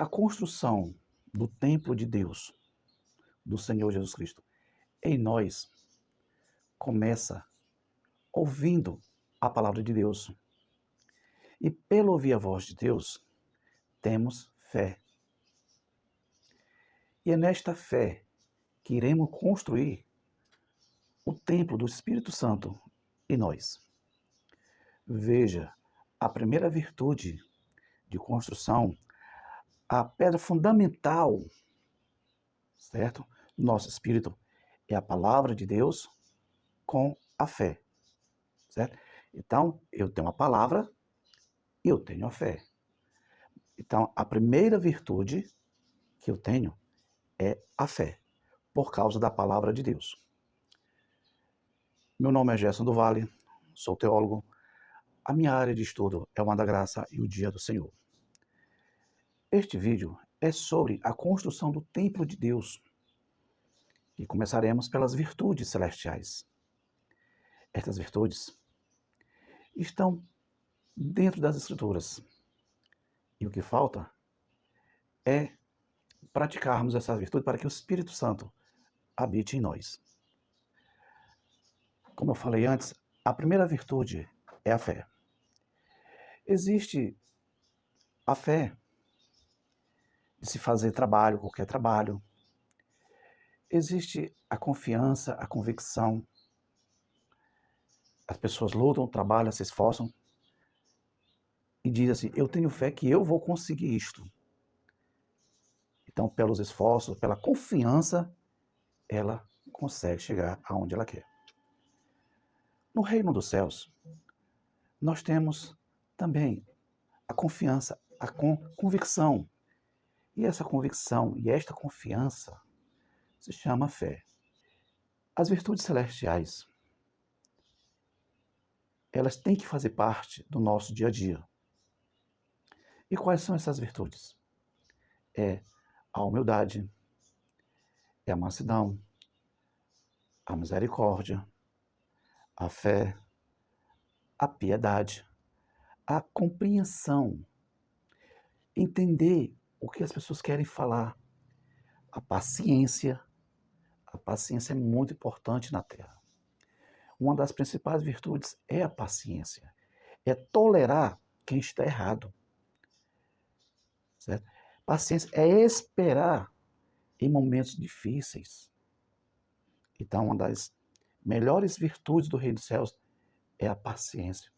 A construção do templo de Deus, do Senhor Jesus Cristo, em nós começa ouvindo a palavra de Deus. E pelo ouvir a voz de Deus, temos fé. E é nesta fé que iremos construir o templo do Espírito Santo em nós. Veja, a primeira virtude de construção, a pedra fundamental, certo? Do nosso espírito é a palavra de Deus com a fé, certo? Então, eu tenho a palavra e eu tenho a fé. Então, a primeira virtude que eu tenho é a fé, por causa da palavra de Deus. Meu nome é Gerson do Vale, sou teólogo. A minha área de estudo é o Ano da Graça e o Dia do Senhor. Este vídeo é sobre a construção do templo de Deus. E começaremos pelas virtudes celestiais. Estas virtudes estão dentro das Escrituras. E o que falta é praticarmos essas virtudes para que o Espírito Santo habite em nós. Como eu falei antes, a primeira virtude é a fé. Existe a fé de se fazer trabalho, qualquer trabalho. Existe a confiança, a convicção. As pessoas lutam, trabalham, se esforçam e dizem assim, eu tenho fé que eu vou conseguir isto. Então, pelos esforços, pela confiança, ela consegue chegar aonde ela quer. No reino dos céus, nós temos também a confiança, a convicção. E essa convicção e esta confiança se chama fé. As virtudes celestiais, elas têm que fazer parte do nosso dia a dia. E quais são essas virtudes? É a humildade, é a mansidão, a misericórdia, a fé, a piedade, a compreensão, entender o que as pessoas querem falar, a paciência. A paciência é muito importante na Terra. Uma das principais virtudes é a paciência, é tolerar quem está errado. Certo? Paciência é esperar em momentos difíceis. Então, uma das melhores virtudes do Reino dos Céus é a paciência.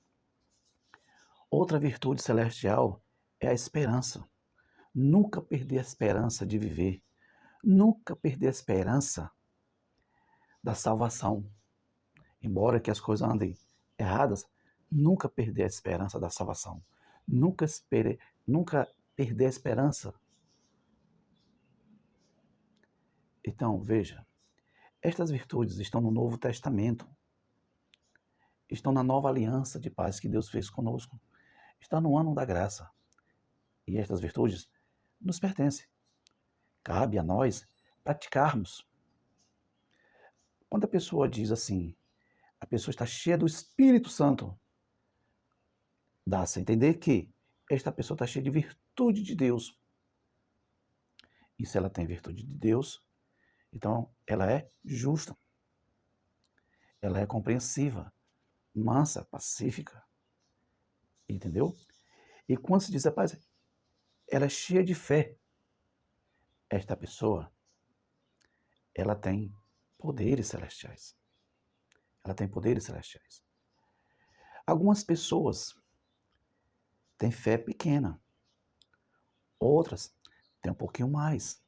Outra virtude celestial é a esperança. Nunca perder a esperança de viver. Nunca perder a esperança da salvação. Embora que as coisas andem erradas, nunca perder a esperança da salvação. Nunca perder a esperança. Então, veja, estas virtudes estão no Novo Testamento. Estão na nova aliança de paz que Deus fez conosco. Está no ano da graça. E estas virtudes nos pertencem. Cabe a nós praticarmos. Quando a pessoa diz assim, a pessoa está cheia do Espírito Santo, dá-se a entender que esta pessoa está cheia de virtude de Deus. E se ela tem virtude de Deus, então ela é justa. Ela é compreensiva, mansa, pacífica. Entendeu? E quando se diz, rapaz, ela é cheia de fé, esta pessoa, ela tem poderes celestiais. Ela tem poderes celestiais. Algumas pessoas têm fé pequena. Outras têm um pouquinho mais.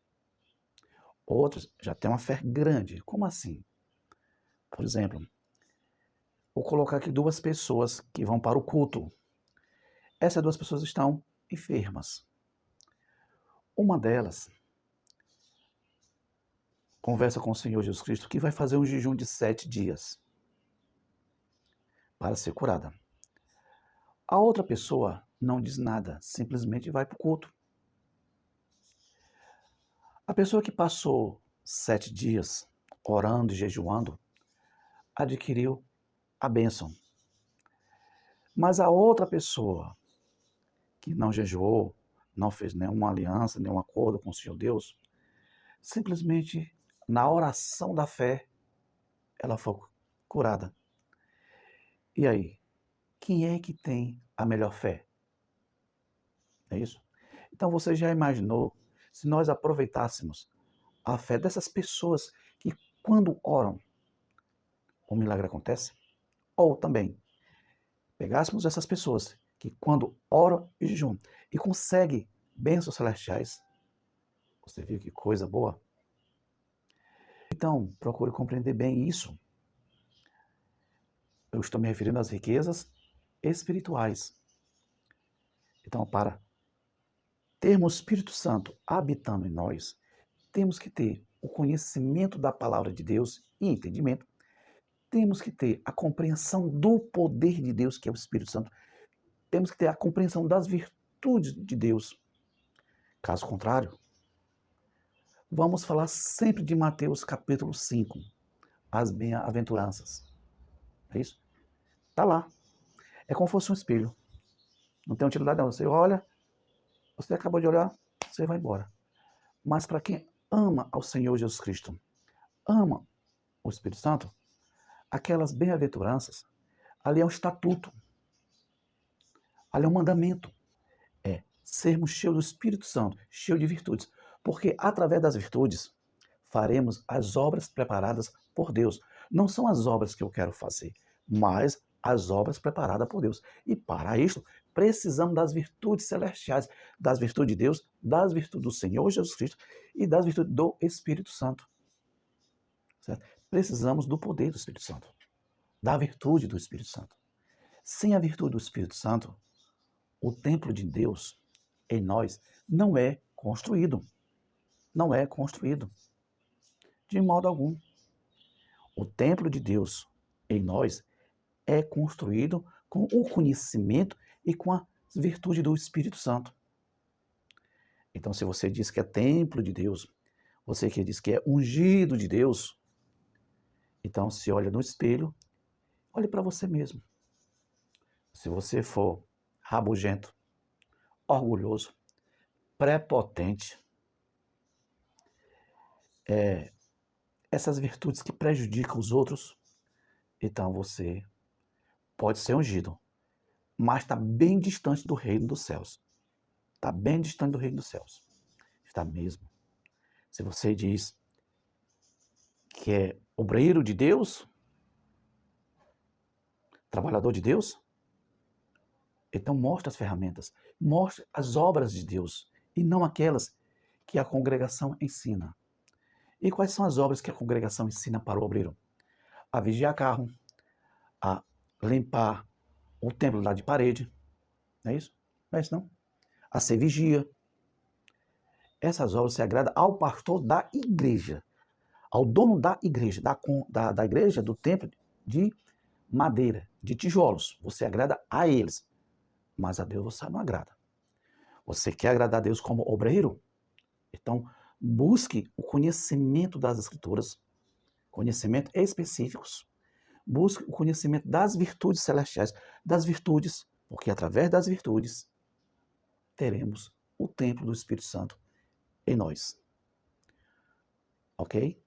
Outras já têm uma fé grande. Como assim? Por exemplo, vou colocar aqui duas pessoas que vão para o culto. Essas duas pessoas estão enfermas. Uma delas conversa com o Senhor Jesus Cristo que vai fazer um jejum de 7 dias para ser curada. A outra pessoa não diz nada, simplesmente vai para o culto. A pessoa que passou 7 dias orando e jejuando adquiriu a bênção. Mas a outra pessoa que não jejuou, não fez nenhuma aliança, nenhum acordo com o Senhor Deus, simplesmente na oração da fé, ela foi curada. E aí, quem é que tem a melhor fé? É isso? Então você já imaginou se nós aproveitássemos a fé dessas pessoas que quando oram, o milagre acontece? Ou também pegássemos essas pessoas que quando oram e jejuam e conseguem bênçãos celestiais, você viu que coisa boa? Então, procure compreender bem isso. Eu estou me referindo às riquezas espirituais. Então, para termos o Espírito Santo habitando em nós, temos que ter o conhecimento da palavra de Deus e entendimento. Temos que ter a compreensão do poder de Deus, que é o Espírito Santo. Temos que ter a compreensão das virtudes de Deus. Caso contrário, vamos falar sempre de Mateus capítulo 5, as bem-aventuranças. É isso? Está lá. É como se fosse um espelho. Não tem utilidade não. Você olha, você acabou de olhar, você vai embora. Mas para quem ama ao Senhor Jesus Cristo, ama o Espírito Santo, aquelas bem-aventuranças, ali é um estatuto, ali é um mandamento. É sermos cheios do Espírito Santo, cheios de virtudes. Porque através das virtudes faremos as obras preparadas por Deus. Não são as obras que eu quero fazer, mas as obras preparadas por Deus. E para isso, precisamos das virtudes celestiais, das virtudes de Deus, das virtudes do Senhor Jesus Cristo e das virtudes do Espírito Santo. Certo? Precisamos do poder do Espírito Santo, da virtude do Espírito Santo. Sem a virtude do Espírito Santo, o templo de Deus em nós não é construído. Não é construído. De modo algum. O templo de Deus em nós é construído com o conhecimento e com a virtude do Espírito Santo. Então, se você diz que é templo de Deus, você que diz que é ungido de Deus, então se olha no espelho, olhe para você mesmo. Se você for rabugento, orgulhoso, prepotente, essas virtudes que prejudicam os outros, então você pode ser ungido, mas está bem distante do reino dos céus. Está bem distante do reino dos céus. Está mesmo. Se você diz que é obreiro de Deus, trabalhador de Deus, então mostre as ferramentas, mostre as obras de Deus e não aquelas que a congregação ensina. E quais são as obras que a congregação ensina para o obreiro? A vigiar carro, a limpar o templo lá de parede, não é isso? Não é isso não? A ser vigia. Essas obras se agradam ao pastor da igreja, ao dono da igreja, da igreja, do templo de madeira, de tijolos. Você agrada a eles, mas a Deus você não agrada. Você quer agradar a Deus como obreiro? Então, busque o conhecimento das Escrituras, conhecimento específicos. Busque o conhecimento das virtudes celestiais, das virtudes, porque através das virtudes teremos o templo do Espírito Santo em nós. Ok?